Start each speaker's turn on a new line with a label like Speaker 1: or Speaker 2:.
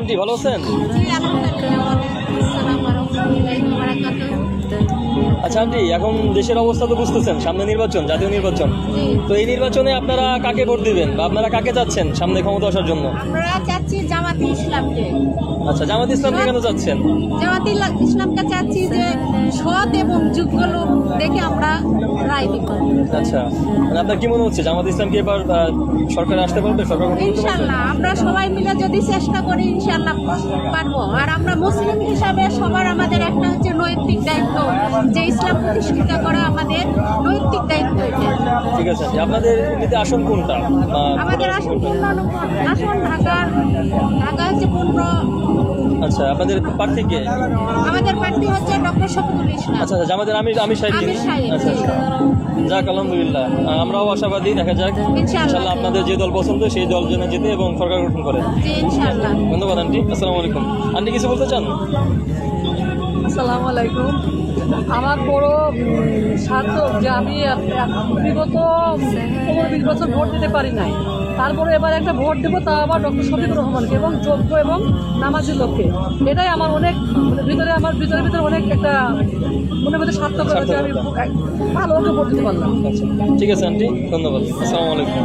Speaker 1: Aunty ভালো আছেন? আচ্ছা আন্টি, এখন দেশের অবস্থা তো বুঝতেছেন, সামনে নির্বাচন, জাতীয় নির্বাচন। তো এই নির্বাচনে আপনারা কাকে ভোট দিবেন বা আপনারা কাকে চাচ্ছেন সামনে ক্ষমতা আসার জন্য?
Speaker 2: আমরা চাচ্ছি জামাত ইসলামকে।
Speaker 1: আচ্ছা, জামাত ইসলামকে কেন চাচ্ছেন?
Speaker 2: জামাত ইসলামকে চাচ্ছি যে সৎ এবং যোগ্য লোক দেখে আমরা রায় দিব।
Speaker 1: আচ্ছা, মানে আপনার কি মনে হচ্ছে জামাত ইসলাম কি এবার সরকারে আসতে পারবে? সরকার গঠন করতে পারবে?
Speaker 2: ইনশাল্লাহ আমরা সবাই মিলে যদি চেষ্টা করি ইনশাল্লাহ পারবো। আর আমরা মুসলিম হিসাবে সবার আমাদের একটা হচ্ছে নৈতিক দায়িত্ব, যে ইসলাম প্রতিষ্ঠিত করা আমাদের নৈতিক দায়িত্ব।
Speaker 1: ঠিক আছে, আপনাদের এমনিতে আসন কোনটা?
Speaker 2: আমাদের আসন আসন ঢাকা হচ্ছে 15।
Speaker 1: আচ্ছা, আপনাদের প্রার্থী কে?
Speaker 2: আমাদের প্রার্থী হচ্ছে ডক্টর শফিকুল ইসলাম।
Speaker 1: আচ্ছা, আমাদের আমির সাহেব।
Speaker 2: আমির সাহেব।
Speaker 1: আচ্ছা আচ্ছা, যাক আলহামদুলিল্লাহ, আমরাও আশাবাদী, দেখা যাক ইনশাআল্লাহ আপনাদের যে দল পছন্দ সেই দল যেন জিতে এবং সরকার গঠন করে।
Speaker 2: জি ইনশাআল্লাহ।
Speaker 1: ধন্যবাদ আন্টি, আসসালামু আলাইকুম। আন্টি কিছু বলতে চান?
Speaker 3: আসসালামু আলাইকুম। আমার বড় সার্থক যে আমি বিগত 20 বছর ভোট দিতে পারি নাই, তারপরে এবার একটা ভোট দেবো, তা আবার ডক্টর শফিকুর রহমানকে এবং যোগ্য এবং নামাজি লোককে। এটাই আমার অনেক আমার ভিতরে অনেক একটা মনের মধ্যে সার্থক যে আমি ভালো ওকে ভোট দিতে পারলাম।
Speaker 1: আচ্ছা ঠিক আছে আন্টি, ধন্যবাদ, আসসালামু আলাইকুম।